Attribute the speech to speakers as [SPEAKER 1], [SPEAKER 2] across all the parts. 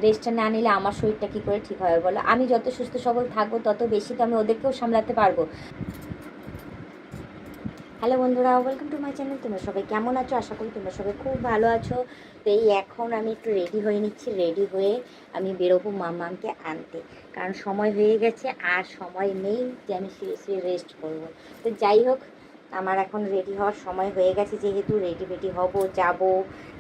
[SPEAKER 1] রেস্টটা না নিলে আমার শরীরটা কী করে ঠিক হবে বলো? আমি যত সুস্থ সবল থাকবো তত বেশি তো আমি ওদেরকেও সামলাতে পারবো। হ্যালো বন্ধুরা, ওয়েলকাম টু মাই চ্যানেল। তোমরা সবাই কেমন আছো? আশা করি তোমরা সবাই খুব ভালো আছো। তো এই এখন আমি একটু রেডি হয়ে নিচ্ছি। রেডি হয়ে আমি বেরোবো মাম্মামকে আনতে, কারণ সময় হয়ে গেছে আর সময় নেই যে আমি শুয়ে শুয়ে রেস্ট করবো। তো যাই হোক, আমার এখন রেডি হওয়ার সময় হয়ে গেছে, যেহেতু রেডি ফেডি হবো, যাবো,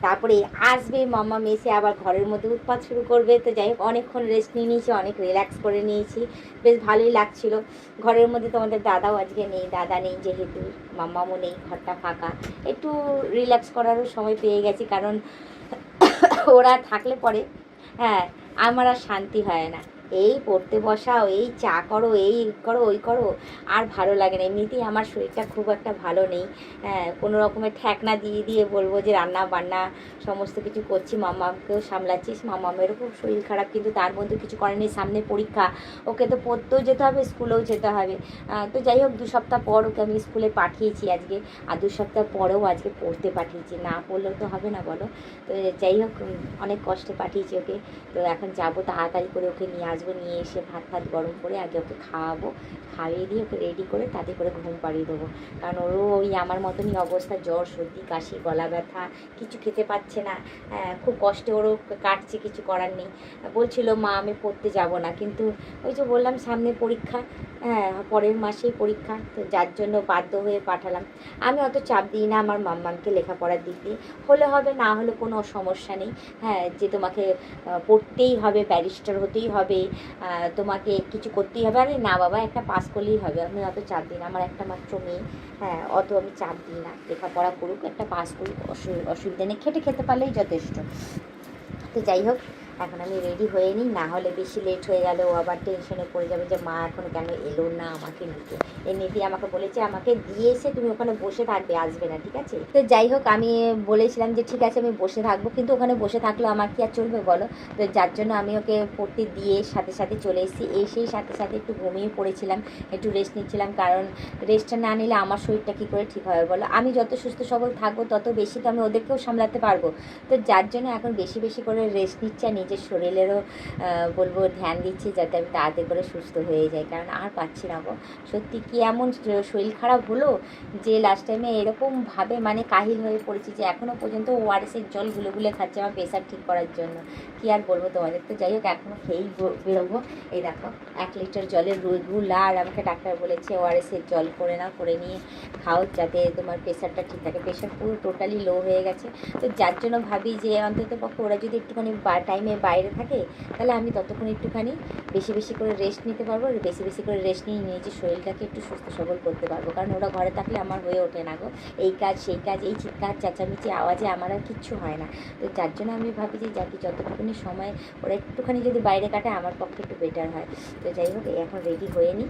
[SPEAKER 1] তারপরে আসবে মাম্মাম, এসে আবার ঘরের মধ্যে উৎপাত শুরু করবে। তো যাই হোক, অনেকক্ষণ রেস্ট নিয়ে নিয়েছি, অনেক রিল্যাক্স করে নিয়েছি, বেশ ভালোই লাগছিল। ঘরের মধ্যে তোমাদের দাদাও আজকে নেই, দাদা নেই যেহেতু, মাম্মামও নেই, ঘরটা ফাঁকা, একটু রিল্যাক্স করারও সময় পেয়ে গেছি। কারণ ওরা থাকলে পরে হ্যাঁ আমার আর শান্তি হয় না। এই পড়তে বসাও, এই চা করো, এই করো, ওই করো, আর ভালো লাগে না। এমনিতেই আমার শরীরটা খুব একটা ভালো নেই। হ্যাঁ, কোনো রকমের ঠেকনা দিয়ে দিয়ে বলবো যে রান্না বান্না সমস্ত কিছু করছি, মাম্মাকেও সামলাচ্ছিস, মাম্মামেরও খুব শরীর খারাপ, কিন্তু তার মধ্যে কিছু করেনি। সামনে পরীক্ষা, ওকে তো পড়তেও যেতে হবে, স্কুলেও যেতে হবে। তো যাই হোক, 2 সপ্তাহ পর ওকে আমি স্কুলে পাঠিয়েছি আজকে, আর 2 সপ্তাহ পরেও আজকে পড়তে পাঠিয়েছি, না পড়লেও তো হবে না বলো। তো যাই হোক, অনেক কষ্টে পাঠিয়েছি ওকে। তো এখন যাবো, তাড়াতাড়ি করে ওকে নিয়ে আসবো, নিয়ে এসে ভাত ভাত গরম করে আগে ওকে খাওয়াবো, খাইয়ে দিয়ে ওকে রেডি করে তাতে করে ঘুম পাড়িয়ে দেবো। কারণ ওরও ওই আমার মতনই অবস্থা, জ্বর, সর্দি, কাশি, গলা ব্যথা, কিছু খেতে পাচ্ছে না। খুব কষ্টে ওরও কাটছে, কিছু করার নেই। বলছিল মা আমি পড়তে যাব না, কিন্তু ওই যে বললাম সামনে পরীক্ষা, পরের মাসেই পরীক্ষা, তো যার জন্য বাধ্য হয়ে পাঠালাম। আমি অত চাপ দিই না আমার মাম্মামকে লেখাপড়ার দিক দিয়ে, হলে হবে, না হলে কোনো সমস্যা নেই। যে তোমাকে পড়তেই হবে, ব্যারিস্টার হতেই হবে, তোমাকে কিছু করতেই হবে, আরে না বাবা, একটা পাস করলেই হবে। আমি অত চাপ দিই না, আমার একটা মাত্র মেয়ে, অত আমি চাপ দিই না। লেখাপড়া করুক, একটা পাস করুক, অসুবিধা নেই, খেটে খেতে পারলেই যথেষ্ট। তো যাই হোক, এখন আমি রেডি হয়ে নিই, না হলে বেশি লেট হয়ে গেলে ও আবার টেনশনে পড়ে যাবে যে মা এখন কেন এলো না আমাকে নিতে। এমনিতেই আমাকে বলেছে আমাকে দিয়ে এসে তুমি ওখানে বসে থাকবে, আসবে না, ঠিক আছে? তো যাই হোক, আমি বলেছিলাম যে ঠিক আছে আমি বসে থাকবো, কিন্তু ওখানে বসে থাকলেও আমার কি আর চলবে বলো। তো যার জন্য আমি ওকে পড়তে দিয়ে সাথে সাথে চলে এসেছি। এসেই সাথে সাথে একটু ঘুমিয়ে পড়েছিলাম, একটু রেস্ট নিচ্ছিলাম, কারণ রেস্টটা না নিলে আমার শরীরটা কী করে ঠিক হবে বলো? আমি যত সুস্থ সবল থাকবো তত বেশি তো আমি ওদেরকেও সামলাতে পারবো। তো যার জন্য এখন বেশি বেশি করে রেস্ট নিচ্ছে, আর নিজের শরীরেরও বলবো ধ্যান দিচ্ছি, যাতে আমি তাড়াতাড়ি করে সুস্থ হয়ে যাই। কারণ আর পাচ্ছি না গো, সত্যি কি এমন শরীর খারাপ হলো যে লাস্ট টাইমে এরকমভাবে মানে কাহিল হয়ে পড়েছি যে এখনও পর্যন্ত ওআরএসের জল গুলে গুলে খাচ্ছে আমার প্রেশার ঠিক করার জন্য। কি আর বলবো তোমাদের। তো যাই হোক, এখনও খেয়েই বেরোবো। এই দেখো, 1 লিটার জলের রেগুলার আমাকে ডাক্তার বলেছে ওআরএসের জল করে নাও, করে নিয়ে খাও, যাতে তোমার প্রেশারটা ঠিক থাকে। প্রেশার পুরো টোটালি লো হয়ে গেছে। তো যার জন্য ভাবি যে অন্তত পক্ষে ওরা যদি একটুখানি টাইমে বাইরে থাকে, তাহলে আমি ততক্ষণ একটুখানি বেশি বেশি করে রেস্ট নিতে পারবো, আর বেশি বেশি করে রেস্ট নিয়ে নিজের শরীরটাকে একটু সুস্থ সবল করতে পারবো। কারণ ওরা ঘরে থাকলে আমার হয়ে ওঠে না গো, এই কাজ সেই কাজ, এই চিৎকার চেঁচামেচি আওয়াজে আমার আর কিচ্ছু হয় না। তো যার জন্য আমি ভাবি যে যাকে যতটুকুনি সময় ওরা একটুখানি যদি বাইরে কাটে আমার পক্ষে একটু বেটার হয়। তো যাই হোক, এখন রেডি হয়ে নিই,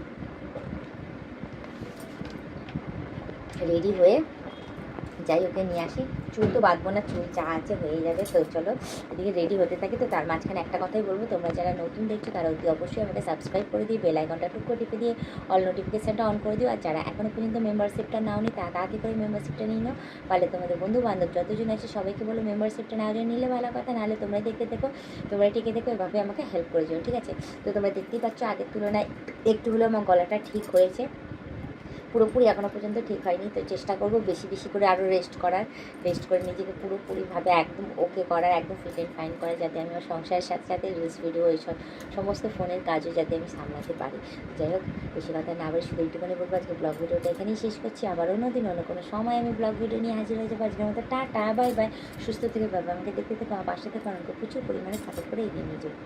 [SPEAKER 1] রেডি হয়ে যাই ওকে নিয়ে আসি। চুল তো বাঁধবো না, চুল যা আছে হয়ে যাবে। তো চলো এদিকে রেডি হতে থাকি। তো তার মাঝখানে একটা কথাই বলবো, তোমরা যারা নতুন দেখছো তারা অতি অবশ্যই আমাকে সাবস্ক্রাইব করে দিয়ে বেল আইকনটা টুক করে টিপে দিয়ে অল নোটিফিকেশানটা অন করে দিও। আর যারা এখনও পর্যন্ত মেম্বারশিপটা নাও নি তারা তাড়াতাড়ি করে মেম্বারশিপটা নিয়ে নাও। পারলে তোমাদের বন্ধু বান্ধব যতজন আছে সবাইকে বলো মেম্বারশিপটা না নিলে ভালো কথা, নাহলে তোমরা দেখে দেখো, তোমরা টিকে দেখো, এভাবে আমাকে হেল্প করে যাও, ঠিক আছে? তো তোমরা দেখতেই পাচ্ছ আগের তুলনায় একটু হলেও আমার গলাটা ঠিক হয়েছে, পুরোপুরি এখনও পর্যন্ত ঠিক হয়নি। তো চেষ্টা করব বেশি বেশি করে আরও রেস্ট করার, রেস্ট করে নিজেকে পুরোপুরিভাবে একদম ওকে করার, একদম ফিট অ্যান্ড ফাইন করার, যাতে আমি আমার সংসারের সাথে সাথে রিলস ভিডিও এইসব সমস্ত ফোনের কাজও যাতে আমি সামলাতে পারি। যাই হোক, বেশি কথা না বলে শুধু এইটুকুনি বলবো, আজকে ব্লগ ভিডিওটা এখানেই শেষ করছি। আবার অন্যদিন অন্য কোনো সময় আমি ব্লগ ভিডিও নিয়ে হাজির হয়ে যাবো। আজকের মতো টাটা, বাই বাই, সুস্থ থেকে বাবা, আমাকে দেখতে থেকে আমার পাশে থেকে অনেক প্রচুর পরিমাণে সাপোর্ট করে এগিয়ে নিয়ে যাবো।